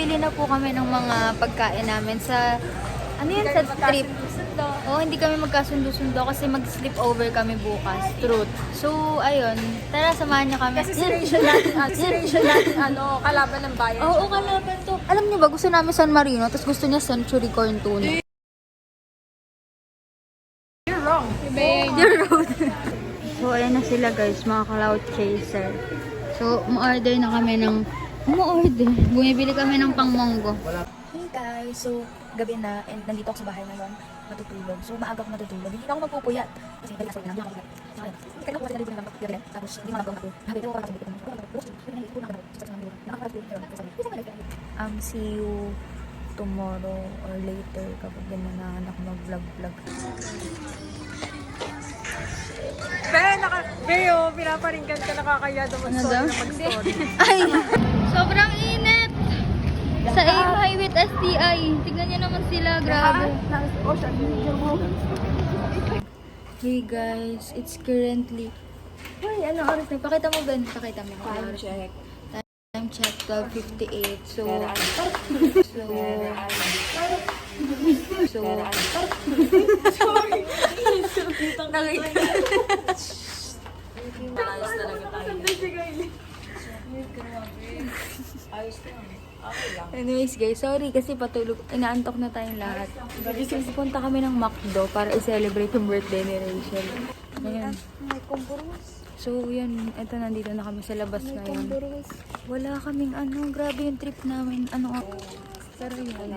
bumili na po kami ng mga pagkain namin sa, ano yan, sa trip. Oo, hindi kami magkasundo-sundo kasi mag-sleep over kami bukas. Truth. So, ayun. Tara, samahan niyo kami. Kasi si Rachel natin, kalaban ng bayan. Oo, kalaban to. Alam niyo ba, gusto namin San Marino, tapos gusto niya Century Corn Tuna. You're wrong. You're wrong. So, ayan na sila guys, mga cloud chaser. So, ma-order na kami ng... Bumibili kami ng pang-monggo. Hey guys, so gabi na and nandito ako sa bahay ngayon, matutulog. So maaga ako matutulog. Hindi na ako magpupuyat. Kasi dahil nasa lang, hindi ako magpupuyat. Kaya ako dito ng gabi, tapos hindi mo nagawa ako. Habi ko para sa dito. See you tomorrow or later kapag ganahan ako mag-vlog. Beo, pinaparinggan ka, nakakaya naman story na mag-story. Ay! Sobrang init! Sa Aim High with STI. Tignan niyo naman sila, grabe. Hey guys, it's currently... Ay, anong oras na? Pakita mo, Ben. Pakita mo. Time check. Time check, 12:58. So... Anyways guys, sorry kasi patulog, inaantok na tayong lahat. Punta kami ng McDo para i-celebrate yung birthday ni Rachel. Ayan. So yan, eto nandito na kami sa labas ngayon. Wala kaming grabe yung trip namin. Pero yun.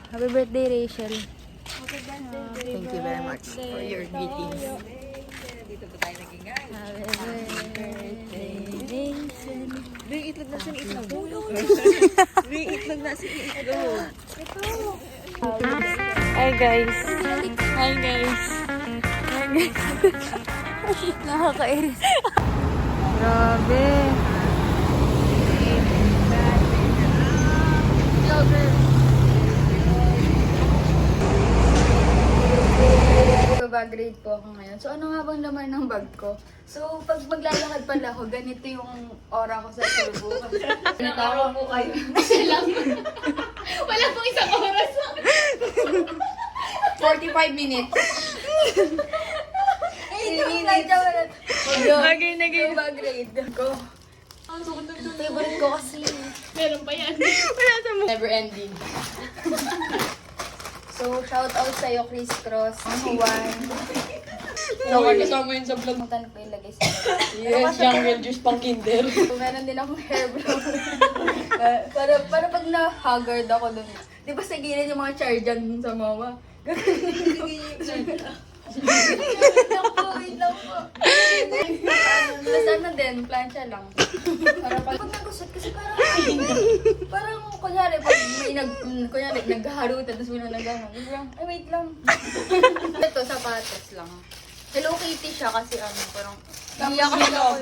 Happy birthday Rachel. Thank you very much for your greetings. Happy birthday Rachel. May itlog na sa itlog. May itlog na sa itlog. Hi guys. Hi guys. Hi guys. Nakakairis. Grabe. Bag grade po ako ngayon. So, ano nga bang laman ng bag ko? So, pag maglalakad pala ako, ganito yung aura ko sa turbo. Natawa po kayo. Wala pong isang oras. 45 minutes. Bagay na ganyan. Bag grade ko. Favorite ko kasi. Meron pa yan. Never ending. So, shout out sa'yo, Chris Cross, Juan. Kasama yun sa vlog. Mutan ko ilagay sa Yes, jungle juice pang kinder. So, meron din akong hair blower. para pag na-haggard ako dun. Di ba sa gilid yung mga charjan sa mama? Wait lang po. Plus ano din, plancha lang. Para pag nagusot kasi parang kunyari pag may naghaharutan tapos may nagano. Ay wait lang. Ito, sapatos lang. Hello Kitty siya kasi parang iyak ako.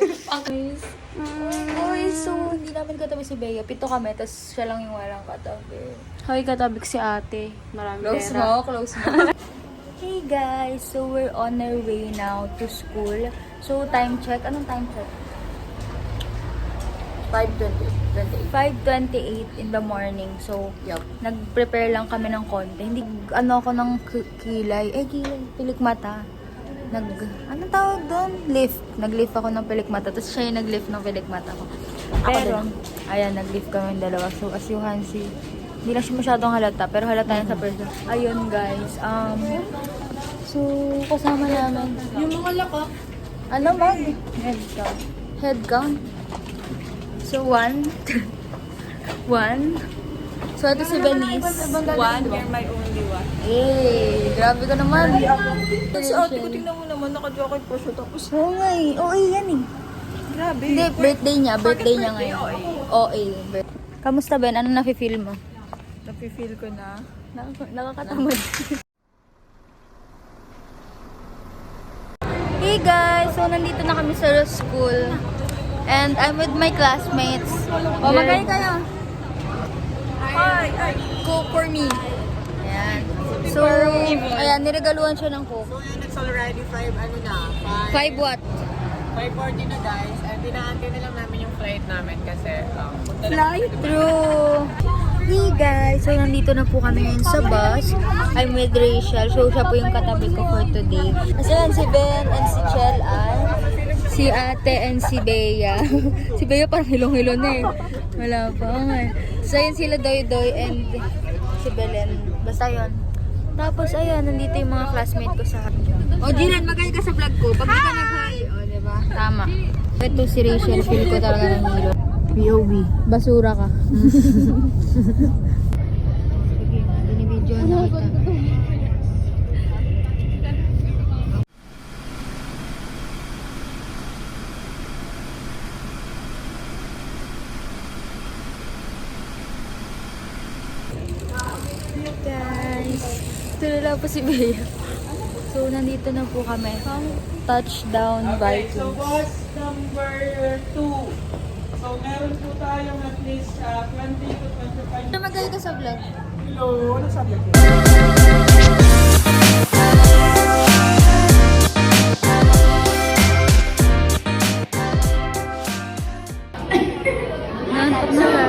Uy, so hindi namin katabi si Bea. 7 kami, tapos siya lang yung walang katabi. Hoy, katabik si ate. Marami Close mo, close mo. Hey guys, so we're on our way now to school. So time check, anong time check? 5:28 in the morning. So, nag-prepare lang kami ng konti. Hindi, ako ng kilay. Pilikmata. Anong tawag doon? Lift. Nag-lift ako ng pilikmata. Tapos siya yung nag-lift ng pilikmata ko. Pero, ayan, nag-lift kami yung dalawa. So, as you can see, hindi lang siya masyadong halata. Pero halata yan sa person. Ayun, guys. So, kasama namin. Yung mga lakak. Ano ba? Head count. Head count? So, 1. 1. So, ito si Venice. 1, you're my only one. Eh, grabe ka naman. Si ate ko, tingnan mo naman, naka-jacket pa siya. Tapos, Oo nga eh. OA yan eh. grabe. Hindi, birthday niya. Birthday niya ngayon. OA. Kamusta Ben? Ano nafe-feel mo? Nafe-feel ko na. Nakakatamad. Hey guys! So, nandito na kami sa school. And I'm with my classmates. O, magkaya kayo. Hi! Cook for me. Ayan. So, ayan, niregaluhan siya ng coke. So, yun, it's already 5, 5 what? 5:40 na guys. At dinaantay na lang namin yung flight namin kasi punta na Fly through! Hey guys! So, nandito na po kami ngayon sa bus. I'm with Rachel. So, siya po yung katabi ko for today. Kasi yan si Ben and si Chel Ann. Si ate and si Bea. Si Bea parang hilong-hilo na eh. Wala pa nga eh. So, yan sila Doy-Doy and si Belen. Basta yun. Tapos, ayan, nandito yung mga classmate ko sa... O, Jiran, magay ka sa vlog ko. Pag di ka nag-hi. O, diba? Tama. Ito si Rachel. Feel ko talaga ng hilo. POV. Basura ka. Sige, binibidyo na kita. Guys, tulala po si Bea. So, nandito na po kami. Touchdown Vikings. Bus number 2. So, meron po tayong at least 20 to 25. Magaling ka sa vlog. Hello, ano sabi ko? Nantok na ka.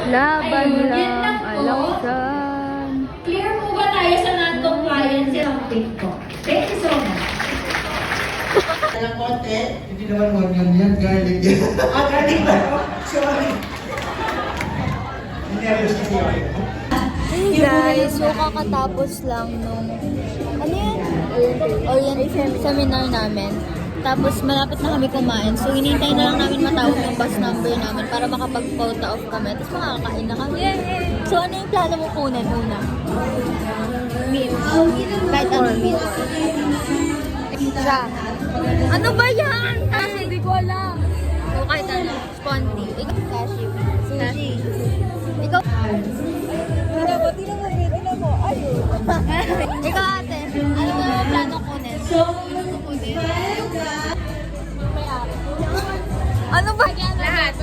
Laban lang, alam saan. Clear po ba tayo sa non-compliance ng tip ko? Thank you so much. Alam konti. Hindi naman onion yan, garlic yan. Garlic ba? Sorry. Hindi ako gusto ko. Hey guys, so kakatapos lang nung, ano yan? Orientation seminar namin. Tapos malapit na kami kumain. So hinihintay na lang namin matawag yung bus number namin para makapag-photo off kami. Tapos makakakain na kami. So ano yung plano mo kunan una? Meat. Kahit ano meat. Siya. Ano ba yan? Hindi ko alam. So kahit ano, spondy. Ikaw, cashew. Sushi. Ikaw, ikaw ate, ano ba yung plano kunin? Ano ba? Lahat.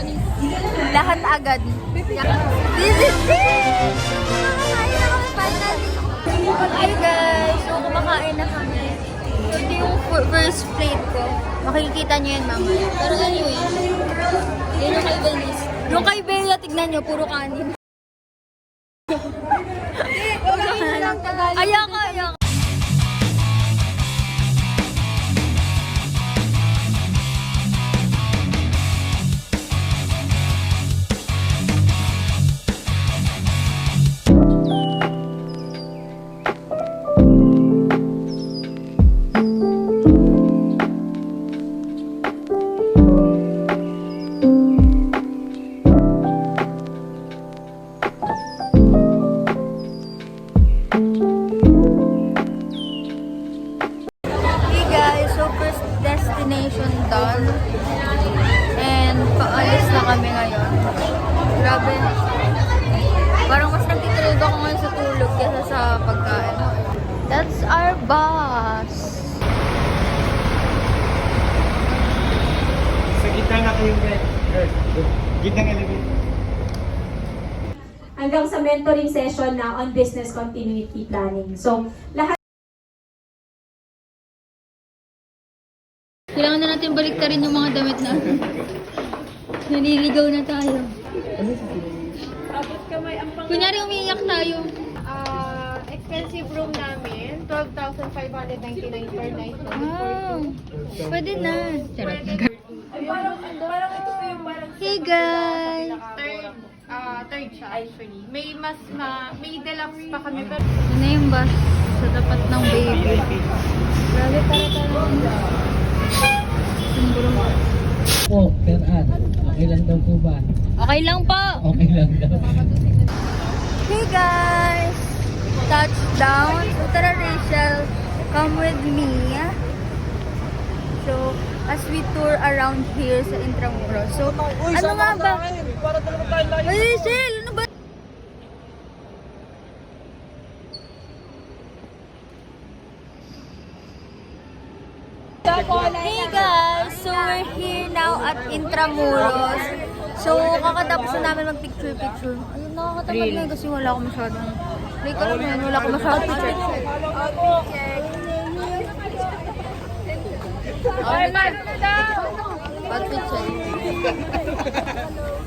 Lahat agad. This is it! Kumakain na kami finally. Hi guys! So kumakain na kami. So ito yung first plate ko. Makikita nyo yan mamaya. Pero anyway, yun yung kay Venice. Yung kay Bea, tignan nyo, puro kanin. Ayoko, ayoko. Hey guys, so first destination done. And paalis na kami ngayon. Grabe. Parang mas nagtitrade ako ngayon sa tulog kaysa sa pagkain. That's our bus. Sa gitna na kayong gitnang elevator. Hanggang sa mentoring session na on business continuity planning. So, lahat Kailangan na natin baliktarin yung mga damit na. Naliligaw na tayo. Kunyari umiiyak tayo. expensive room namin, 12,599 per night. Wow. Pwede na. Charot. Parang ito yung parang Hey guys! third siya actually. May deluxe pa kami pero Ito na yung bus sa tapat ng baby. Grabe, tara. Po, per ad. Okay lang daw po ba? Okay lang po. Okay lang daw. Hey guys! Touchdown. So tara Rachel, come with me. So, as we tour around here sa Intramuros. So, ano nga ba? Para talaga tayo layo. Ay, Rachel! Ano ba? Hey guys! So, we're here now at Intramuros. So, kakatapos na namin mag-picture-picture. Ayun, nakakatamad na kasi wala akong masyadong... Like, alam mo yun, wala akong masyadong picture. Ay, man! Outfit check.